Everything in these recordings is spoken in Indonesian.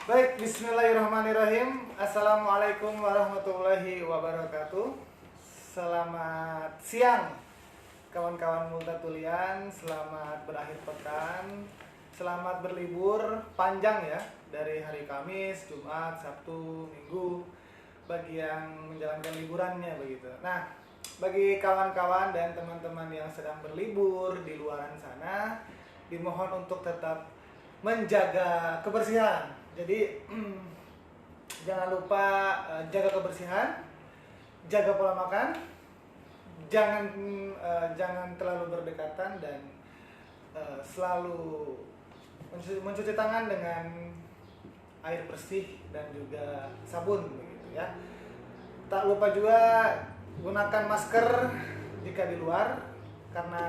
Baik, bismillahirrahmanirrahim. Assalamualaikum warahmatullahi wabarakatuh. Selamat siang kawan-kawan Multatulian. Selamat berakhir pekan. Selamat berlibur panjang ya, dari hari Kamis, Jumat, Sabtu, Minggu, bagi yang menjalankan liburannya begitu. Nah, bagi kawan-kawan dan teman-teman yang sedang berlibur di luaran sana, dimohon untuk tetap menjaga kebersihan. Jadi jangan lupa jaga kebersihan, jaga pola makan, jangan terlalu berdekatan, dan selalu mencuci tangan dengan air bersih dan juga sabun begitu ya. Tak lupa juga gunakan masker jika di luar, karena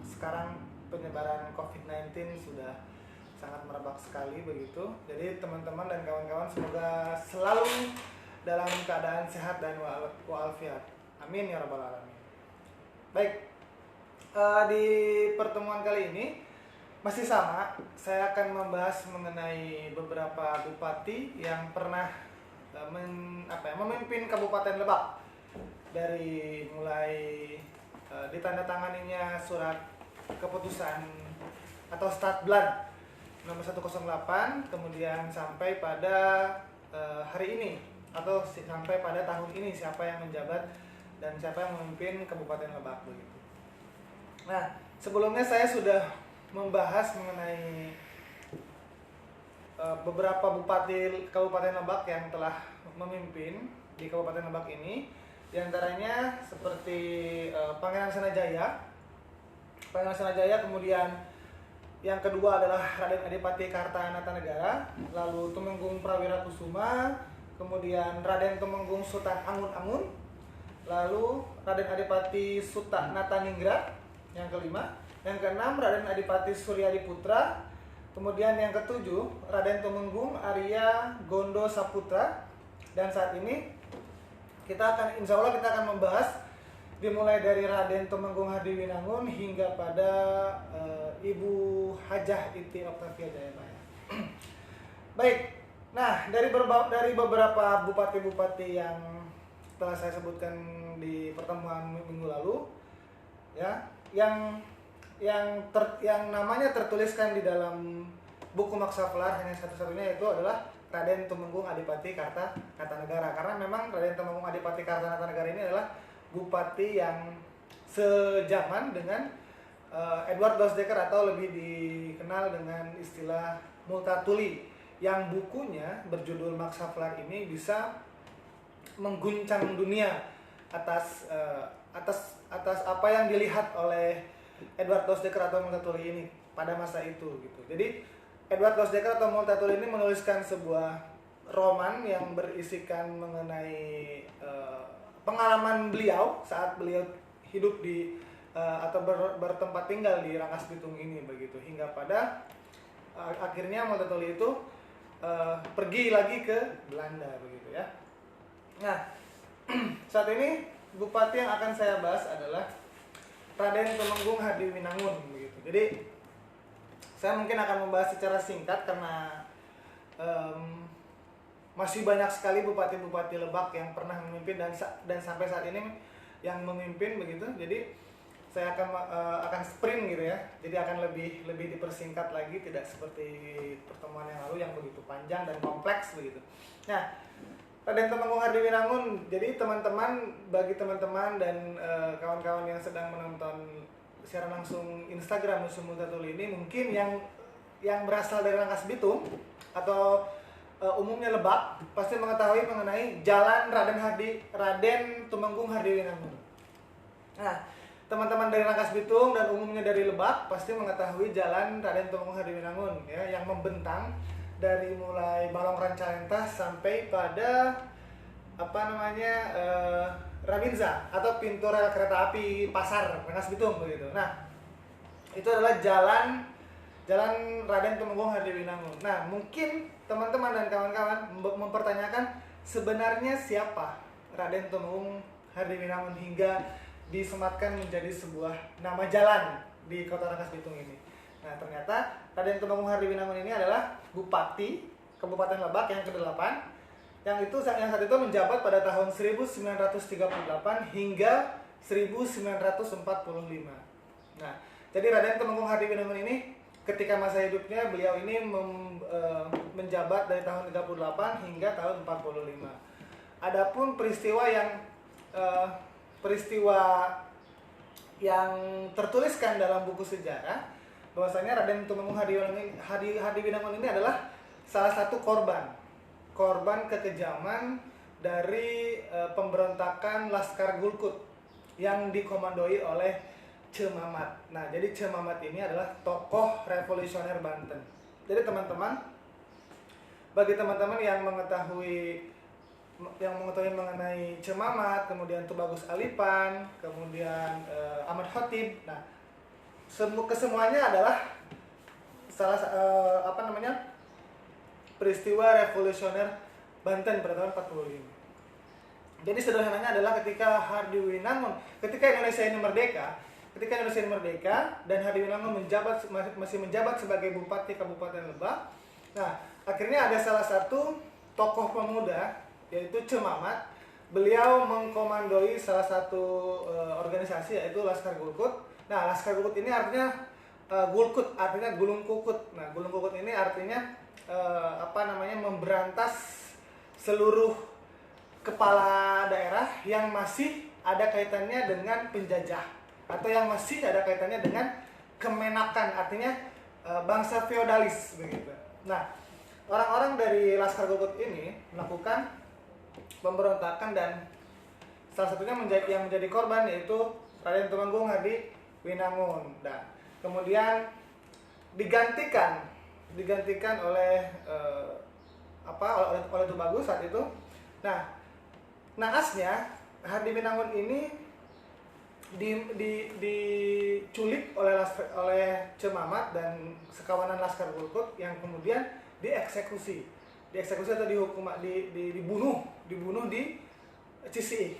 sekarang penyebaran COVID-19 sudah sangat merebak sekali begitu. Jadi teman-teman dan kawan-kawan semoga selalu dalam keadaan sehat dan walafiat. Amin ya rabbal alamin. Baik, di pertemuan kali ini masih sama, saya akan membahas mengenai beberapa bupati yang pernah memimpin Kabupaten Lebak, dari mulai ditandatanganinya surat keputusan atau Statblad nomor 108, kemudian sampai pada hari ini atau sampai pada tahun ini siapa yang menjabat dan siapa yang memimpin Kabupaten Lebak begitu. Nah, sebelumnya saya sudah membahas mengenai beberapa bupati Kabupaten Lebak yang telah memimpin di Kabupaten Lebak ini. Di antaranya seperti Pangeran Sanajaya, kemudian yang kedua adalah Raden Adipati Kartanegara, lalu Tumenggung Prawira Kusuma, kemudian Raden Tumenggung Sutan Angun-Angun, lalu Raden Adipati Sutanathaningrat yang kelima, yang keenam Raden Adipati Suryadi Putra, kemudian yang ketujuh Raden Tumenggung Arya Gondo Saputra. Dan saat ini insya Allah kita akan membahas dimulai dari Raden Tumenggung Hardiwinangun hingga pada Ibu Hajah Iti Oktavia Jayabaya. Baik, nah dari beberapa bupati-bupati yang telah saya sebutkan di pertemuan minggu lalu, ya, yang namanya tertuliskan di dalam buku Maksaflar hanya satu-satunya, itu adalah Raden Tumenggung Adipati Kartanegara. Karena memang Raden Tumenggung Adipati Kartanegara ini adalah bupati yang sejaman dengan Edward Dosdeker, atau lebih dikenal dengan istilah Multatuli, yang bukunya berjudul Maksaflar ini bisa mengguncang dunia atas apa yang dilihat oleh Edward Dosdeker atau Multatuli ini pada masa itu gitu. Jadi Edward Dosdeker atau Multatuli ini menuliskan sebuah roman yang berisikan mengenai pengalaman beliau saat beliau hidup di atau bertempat tinggal di Rangkas Bitung ini begitu, hingga pada akhirnya Multatuli itu pergi lagi ke Belanda begitu ya. Nah, saat ini bupati yang akan saya bahas adalah Raden Tumenggung Hardiwinangun begitu. Jadi saya mungkin akan membahas secara singkat karena masih banyak sekali bupati-bupati Lebak yang pernah memimpin dan sampai saat ini yang memimpin begitu. Jadi saya akan sprint gitu ya. Jadi akan lebih dipersingkat lagi, tidak seperti pertemuan yang lalu yang begitu panjang dan kompleks begitu. Nah, Raden Tumenggung Hardiwinangun. Jadi bagi teman-teman dan kawan-kawan yang sedang menonton secara langsung Instagram Museum Multatuli ini, mungkin yang berasal dari Rangkas Bitung atau umumnya Lebak pasti mengetahui mengenai Jalan Raden Tumenggung Hardiwinangun. Nah, teman-teman dari Rangkas Bitung dan umumnya dari Lebak pasti mengetahui Jalan Raden Tumenggung Hardiwinangun ya, yang membentang dari mulai Balong Rancalentah sampai pada Rabinza atau pintu rel kereta api Pasar Rangkas Bitung begitu. Nah, itu adalah jalan Raden Tumenggung Hardiwinangun. Nah, mungkin teman-teman dan kawan-kawan mempertanyakan sebenarnya siapa Raden Tumenggung Hardiwinangun hingga disematkan menjadi sebuah nama jalan di Kota Rangkas Bitung ini. Nah, ternyata Raden Tumenggung Hardiwinangun ini adalah bupati Kabupaten Lebak yang ke-8, yang saat itu menjabat pada tahun 1938 hingga 1945. Nah, jadi Raden Temenggung Hadiwinangun ini ketika masa hidupnya beliau ini menjabat dari tahun 38 hingga tahun 45. Adapun peristiwa yang tertuliskan dalam buku sejarah bahwasanya Raden Temenggung Hadiwinangun ini adalah salah satu korban kekejaman dari pemberontakan Laskar Gulkut yang dikomandoi oleh Ce Mamat. Nah, jadi Ce Mamat ini adalah tokoh revolusioner Banten. Jadi bagi teman-teman yang mengetahui mengenai Ce Mamat, kemudian Tubagus Alipan, kemudian Ahmad Khatib. Nah, kesemuanya adalah peristiwa revolusioner Banten pada tahun 45. Jadi sederhananya adalah ketika Indonesia ini merdeka dan Hadiwinangun masih menjabat sebagai Bupati Kabupaten Lebak. Nah, akhirnya ada salah satu tokoh pemuda yaitu Ce Mamat. Beliau mengkomandoi salah satu organisasi yaitu Laskar Gulkut. Nah, Laskar Gulkut ini artinya Gulkut artinya gulung kukut. Nah, gulung kukut ini artinya memberantas seluruh kepala daerah yang masih ada kaitannya dengan penjajah atau yang masih ada kaitannya dengan kemenakan, artinya bangsa feodalis begitu. Nah, orang-orang dari Laskar Gulkut ini melakukan pemberontakan dan salah satunya yang menjadi korban yaitu Raden Temenggung Hadiwinangun. Nah, kemudian digantikan oleh oleh Tubagus saat itu. Nah, naasnya Hadiwinangun ini diculik oleh Ce Mamat dan sekawanan Laskar Gulkut yang kemudian dieksekusi atau dibunuh di Ciseih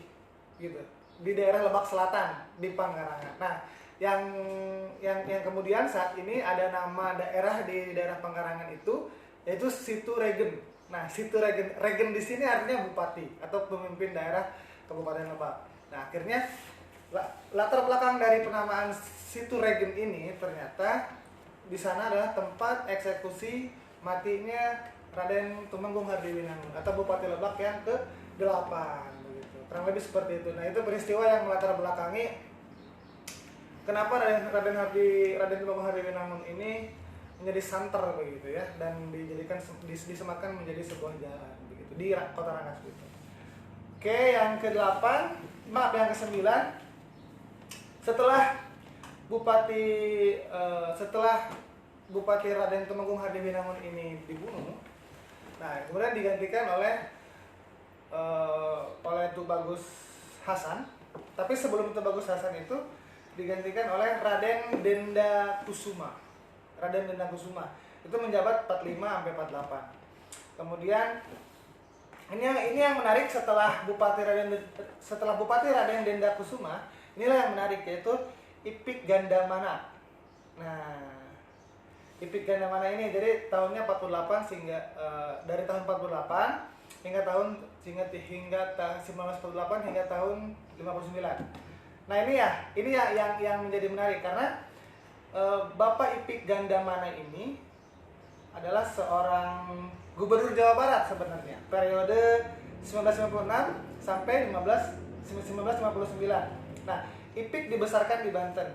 gitu, di daerah Lebak Selatan di Pangkarangan. Nah, yang kemudian saat ini ada nama daerah di daerah Pangkarangan itu yaitu Situ Regen. Nah, Situ Regen di sini artinya bupati atau pemimpin daerah Kabupaten Lebak. Nah, akhirnya latar belakang dari penamaan Situ Regen ini ternyata di sana adalah tempat eksekusi matinya Raden Temenggung Hadiwinangun atau Bupati Lebak yang ke-8 begitu. Kurang lebih seperti itu. Nah, itu peristiwa yang melatar belakangi kenapa Raden Temenggung Hadiwinangun ini menjadi santer begitu ya, dan disematkan menjadi sebuah jalan begitu di Kota Rangkas gitu. Oke, yang ke-9 setelah Bupati Raden Temenggung Hadiwinangun ini dibunuh. Nah, kemudian digantikan oleh Tubagus Hasan. Tapi sebelum Tubagus Hasan itu digantikan oleh Raden Denda Kusuma. Itu menjabat 45 sampai 48. Kemudian ini yang menarik setelah Bupati Raden Denda Kusuma, inilah yang menarik yaitu Ipik Gandamana. Nah, Ipik Gandamana ini jadi tahunnya 48 sehingga dari tahun 48 hingga 1948 hingga tahun 59. Nah, ini yang menjadi menarik karena Bapak Ipik Gandamana ini adalah seorang gubernur Jawa Barat sebenarnya periode 1956 sampai 1959. Nah, Ipik dibesarkan di Banten.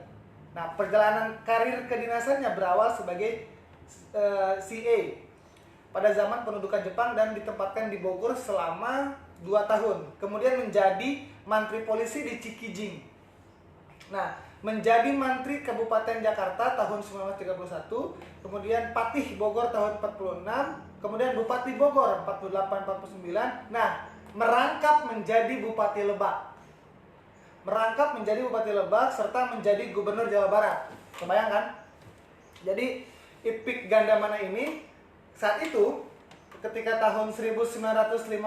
Nah, perjalanan karir kedinasannya berawal sebagai CA pada zaman pendudukan Jepang dan ditempatkan di Bogor selama 2 tahun. Kemudian menjadi mantri polisi di Cikijing. Nah, menjadi mantri Kabupaten Jakarta tahun 1931, kemudian Patih Bogor tahun 46, kemudian Bupati Bogor 48-49. Nah, merangkap menjadi Bupati Lebak. Serta menjadi Gubernur Jawa Barat. Kebayang kan? Jadi Ipik Gandamana ini saat itu ketika tahun 1956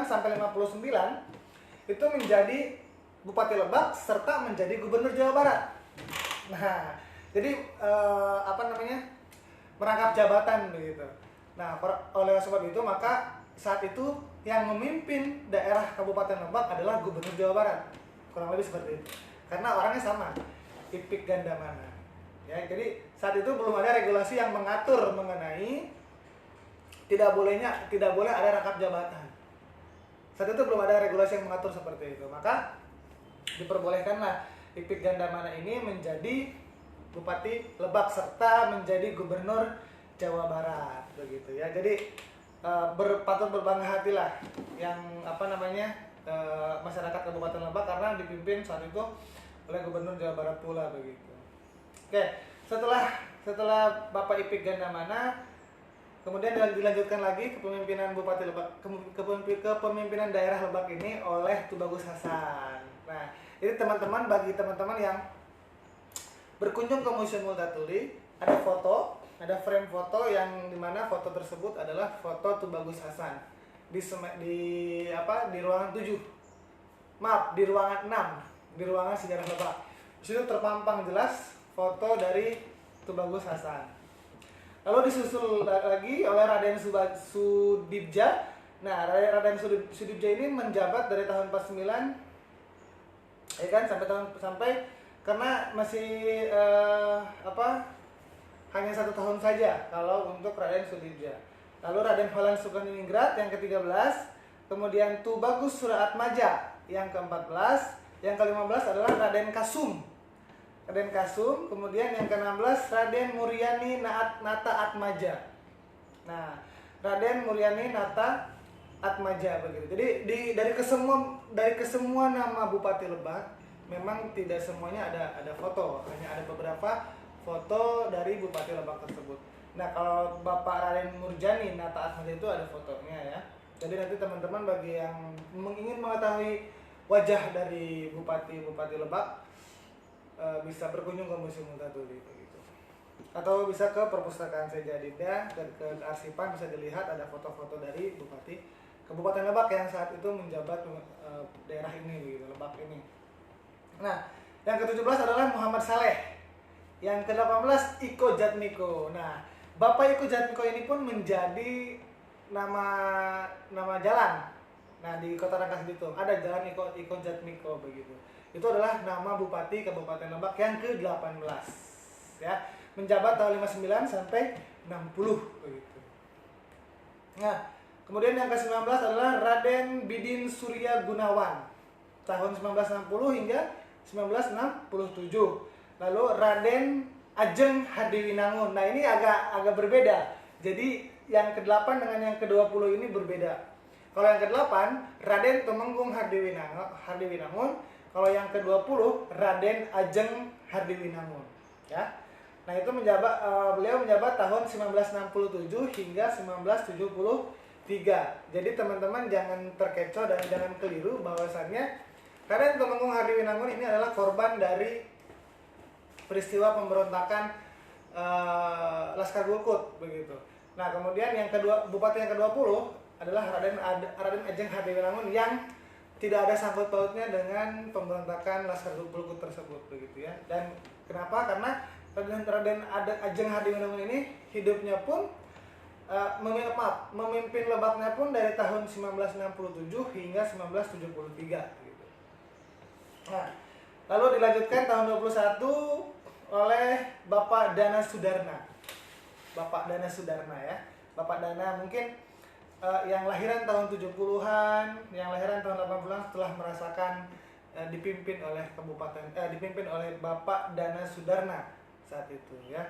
sampai 59 itu menjadi Bupati Lebak serta menjadi Gubernur Jawa Barat. Nah, jadi merangkap jabatan begitu. Nah, oleh sebab itu maka saat itu yang memimpin daerah Kabupaten Lebak adalah Gubernur Jawa Barat. Kurang lebih seperti itu. Karena orangnya sama, Ipik Gandamana. Ya, jadi saat itu belum ada regulasi yang mengatur mengenai tidak boleh ada rangkap jabatan. Saat itu belum ada regulasi yang mengatur seperti itu. Maka diperbolehkanlah Ipik Gandamana ini menjadi Bupati Lebak serta menjadi Gubernur Jawa Barat begitu ya. Jadi patut berbangga hatilah yang masyarakat Kabupaten Lebak karena dipimpin saat itu oleh Gubernur Jawa Barat pula begitu. Oke, setelah Bapak Ipik Gandamana, kemudian dilanjutkan lagi kepemimpinan Bupati Lebak, kepemimpinan daerah Lebak ini oleh Tubagus Hasan. Nah, ini bagi teman-teman yang berkunjung ke Museum Multatuli, ada frame foto yang dimana foto tersebut adalah foto Tubagus Hasan di ruangan 7. Maaf, di ruangan 6, di ruangan sejarah Lebak. Di situ terpampang jelas foto dari Tubagus Hasan. Lalu disusul lagi oleh Raden Sudibja. Nah, Raden Sudibja ini menjabat dari tahun 49 ya kan sampai karena masih hanya 1 tahun saja kalau untuk Raden Sudibja. Lalu Raden Holan Sukaningrat yang ke-13, kemudian Tubagus Suratmaja yang ke-14, yang ke-15 adalah Raden Kasum. Kemudian yang ke-16 Raden Muryani Nata Atmaja. Nah, Raden Muryani Nata Atmaja begitu. Jadi dari kesemua nama Bupati Lebak memang tidak semuanya ada foto, hanya ada beberapa foto dari Bupati Lebak tersebut. Nah, kalau Bapak Raden Murjani Nata Atmaja itu ada fotonya ya. Jadi nanti teman-teman bagi yang ingin mengetahui wajah dari Bupati Lebak bisa berkunjung ke Museum Multatuli begitu. Atau bisa ke perpustakaan Sejadida dan ke arsipan bisa dilihat ada foto-foto dari Bupati Kabupaten Lebak yang saat itu menjabat daerah ini begitu, Lebak ini. Nah, yang ke-17 adalah Muhammad Saleh. Yang ke-18 Iko Jatmiko. Nah, Bapak Iko Jatmiko ini pun menjadi nama jalan. Nah, di Kota Rangkas Bitung ada jalan Iko Jatmiko begitu. Itu adalah nama Bupati Kabupaten Lebak yang ke-18 ya, menjabat tahun 59 sampai 60 begitu. Nah, kemudian yang ke-19 adalah Raden Bidin Surya Gunawan tahun 1960 hingga 1967. Lalu Raden Ajeng Hadiwinangun. Nah, ini agak berbeda. Jadi yang ke-8 dengan yang ke-20 ini berbeda. Kalau yang ke-8 Raden Tumenggung Hardiwinangun, kalau yang ke-20 Raden Ajeng Hardiwinangun, ya. Nah, itu beliau menjabat tahun 1967 hingga 1973. Jadi teman-teman jangan terkecoh dan jangan keliru bahwasannya Raden Tumenggung Hardiwinangun ini adalah korban dari peristiwa pemberontakan Laskar Gulkut begitu. Nah, kemudian Bupati yang ke-20 adalah Raden Ajeng Hardiwinangun yang tidak ada sangkut pautnya dengan pemberontakan Laskar Gulkut tersebut begitu ya. Dan kenapa? Karena Raden Ajeng Hardiwinangun ini hidupnya pun memimpin Lebaknya pun dari tahun 1967 hingga 1973 gitu. Nah, lalu dilanjutkan tahun 21 oleh Bapak Dana Sudarna. Bapak Dana Sudarna ya. Bapak Dana mungkin yang lahiran tahun 70-an, yang lahiran tahun 80-an setelah merasakan dipimpin oleh Bapak Dana Sudarna saat itu ya.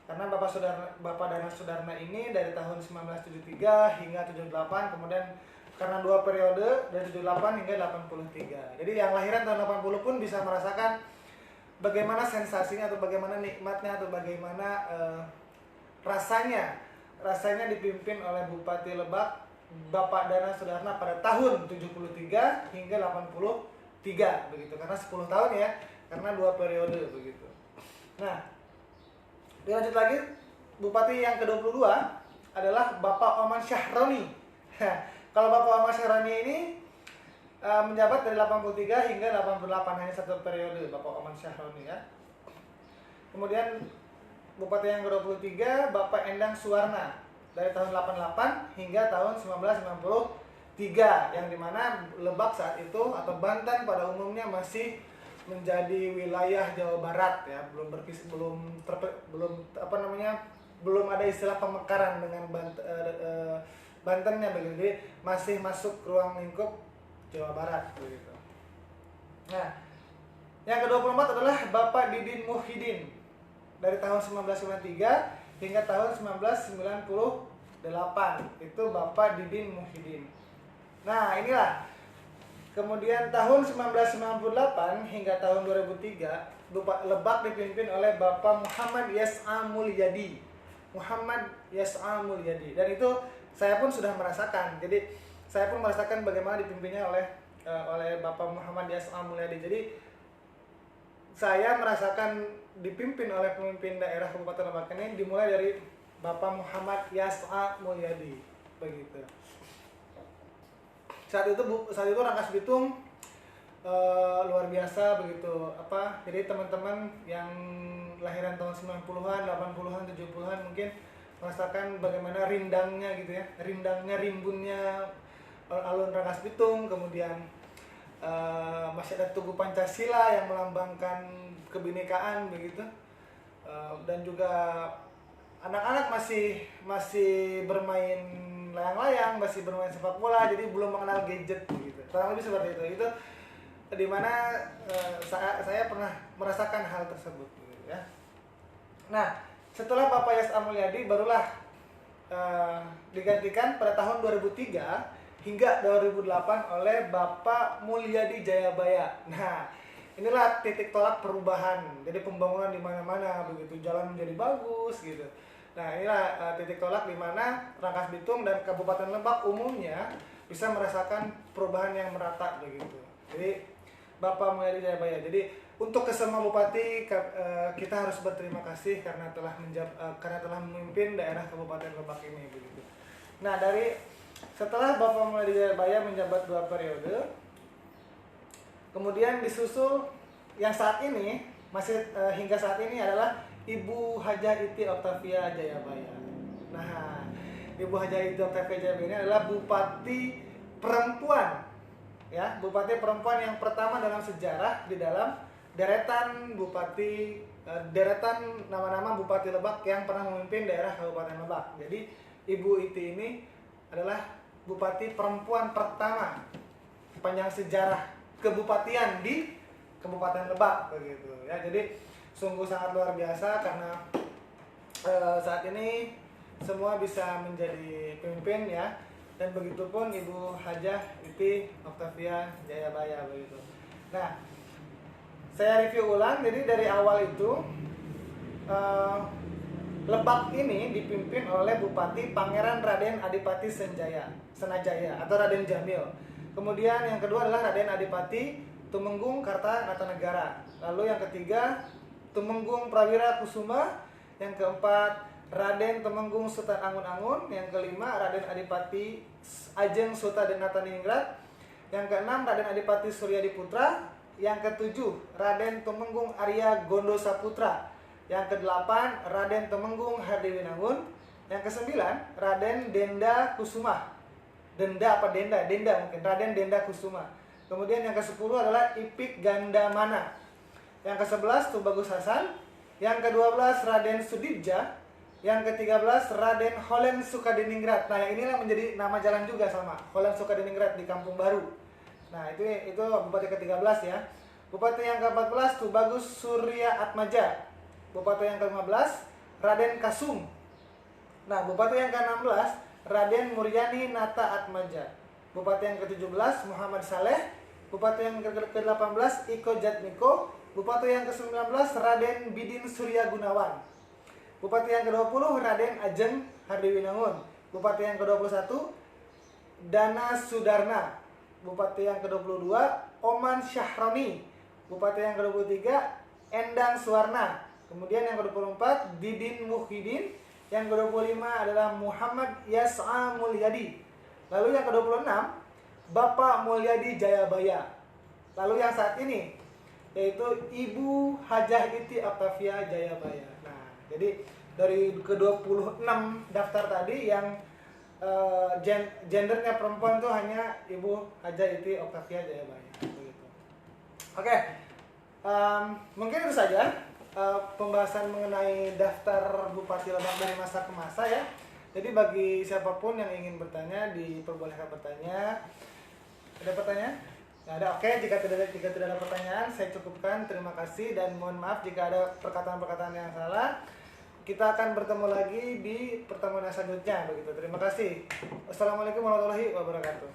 Karena Bapak Dana Sudarna ini dari tahun 1973 hingga 78, kemudian karena 2 periode dari 78 hingga 83. Jadi yang lahiran tahun 80 pun bisa merasakan bagaimana sensasinya atau bagaimana nikmatnya atau bagaimana rasanya dipimpin oleh Bupati Lebak Bapak Dana Sudarna pada tahun 73 hingga 83 begitu, karena 10 tahun ya, karena 2 periode begitu. Nah, dilanjut lagi Bupati yang ke-22 adalah Bapak Oman Syahroni. Kalau Bapak Oman Syahroni ini menjabat dari 83 hingga 88, hanya 1 periode Bapak Oman Syahroni ya. Kemudian Bupati yang ke-23 Bapak Endang Suwarna dari tahun 88 hingga tahun 1993, yang dimana Lebak saat itu atau Banten pada umumnya masih menjadi wilayah Jawa Barat ya, belum ada istilah pemekaran dengan Bantennya begitu. Jadi masih masuk ruang lingkup Jawa Barat begitu. Nah, yang ke-24 adalah Bapak Didin Muhyiddin dari tahun 1993 hingga tahun 1998. Itu Bapak Didin Muhyiddin. Nah, inilah. Kemudian tahun 1998 hingga tahun 2003 Lebak dipimpin oleh Bapak Muhammad Yas'a Mulyadi. Dan itu saya pun sudah merasakan. Jadi saya pun merasakan bagaimana dipimpinnya oleh Bapak Muhammad Yas'a Mulyadi. Jadi saya merasakan dipimpin oleh pemimpin daerah Kabupaten Lebak ini dimulai dari Bapak Muhammad Yas'a Mulyadi begitu. Saat itu Rangkas Bitung luar biasa begitu. Jadi teman-teman yang lahiran tahun 90-an, 80-an, 70-an mungkin merasakan bagaimana rindangnya gitu ya. Rimbunnya alun Rangkas Bitung, kemudian masih ada Tugu Pancasila yang melambangkan kebinekaan begitu. Dan juga anak-anak masih bermain layang-layang, masih bermain sepak bola, jadi belum mengenal gadget gitu. Kurang lebih seperti itu. Itu dimana saya pernah merasakan hal tersebut gitu ya. Nah, setelah Bapak Yas'a Mulyadi barulah digantikan pada tahun 2003 hingga 2008 oleh Bapak Mulyadi Jayabaya. Nah, inilah titik tolak perubahan. Jadi pembangunan di mana-mana begitu, jalan menjadi bagus gitu. Nah, inilah titik tolak di mana Rangkas Bitung dan Kabupaten Lebak umumnya bisa merasakan perubahan yang merata begitu. Jadi Bapak Mulyadi Jayabaya. Jadi untuk ke semua bupati kita harus berterima kasih karena telah memimpin daerah Kabupaten Lebak ini begitu. Nah, setelah Bapak Mulyadi Jayabaya menjabat 2 periode, kemudian disusul yang saat ini hingga saat ini adalah Ibu Hajah Iti Oktavia Jayabaya. Nah, Ibu Hajah Iti Oktavia Jayabaya ini adalah bupati perempuan, ya, bupati perempuan yang pertama dalam sejarah di dalam deretan nama-nama Bupati Lebak yang pernah memimpin daerah Kabupaten Lebak. Jadi Ibu Iti ini adalah bupati perempuan pertama sepanjang sejarah kebupatian di Kabupaten Lebak begitu ya. Jadi sungguh sangat luar biasa karena saat ini semua bisa menjadi pemimpin ya, dan begitupun Ibu Hajah Iti Oktavia Jayabaya begitu. Nah, saya review ulang. Jadi dari awal itu Lebak ini dipimpin oleh Bupati Pangeran Raden Adipati Senajaya atau Raden Jamil. Kemudian yang kedua adalah Raden Adipati Tumenggung Kartanegara. Lalu yang ketiga Tumenggung Prawira Kusuma. Yang keempat Raden Tumenggung Sultan Angun-Angun. Yang kelima Raden Adipati Ajeng Sultaningrat. Yang keenam Raden Adipati Suryadi Putra. Yang ketujuh Raden Tumenggung Arya Gondo Saputra. Yang kedelapan Raden Tumenggung Hardewinangun. Yang kesembilan Raden Denda Kusuma. Denda mungkin, Raden Denda Kusuma. Kemudian yang ke-10 adalah Ipik Gandamana. Yang ke-11 Tubagus Hasan. Yang ke-12 Raden Sudibja. Yang ke-13 Raden Holen Sukadiningrat. Nah, yang inilah menjadi nama jalan juga sama, Holen Sukadiningrat di Kampung Baru. Nah, itu bupati ke-13 ya. Bupati yang ke-14 Tubagus Surya Atmaja. Bupati yang ke-15 Raden Kasum. Nah, bupati yang ke-16 Raden Muryani Nata Atmaja. Bupati yang ke-17 Muhammad Saleh. Bupati yang ke-18 Iko Jatmiko. Bupati yang ke-19 Raden Bidin Surya Gunawan. Bupati yang ke-20 Raden Ajeng Hardewinangun. Bupati yang ke-21 Dana Sudarna. Bupati yang ke-22 Oman Syahroni. Bupati yang ke-23 Endang Suwarna. Kemudian yang ke-24 Didin Muhyiddin. Yang ke-25 adalah Muhammad Yas'a Mulyadi. Lalu yang ke-26 Bapak Mulyadi Jayabaya. Lalu yang saat ini yaitu Ibu Hajah Iti Oktavia Jayabaya. Nah, Jadi dari ke-26 daftar tadi yang gendernya perempuan tuh hanya Ibu Haja Iti Oktavia Jayabaya. Begitu. Oke, mungkin itu saja pembahasan mengenai daftar Bupati Lebak dari masa ke masa ya. Jadi bagi siapapun yang ingin bertanya diperbolehkan bertanya. Ada pertanyaan? Nggak ada. Oke, jika tidak ada pertanyaan, saya cukupkan. Terima kasih dan mohon maaf jika ada perkataan-perkataan yang salah. Kita akan bertemu lagi di pertemuan yang selanjutnya begitu. Terima kasih. Wassalamualaikum warahmatullahi wabarakatuh.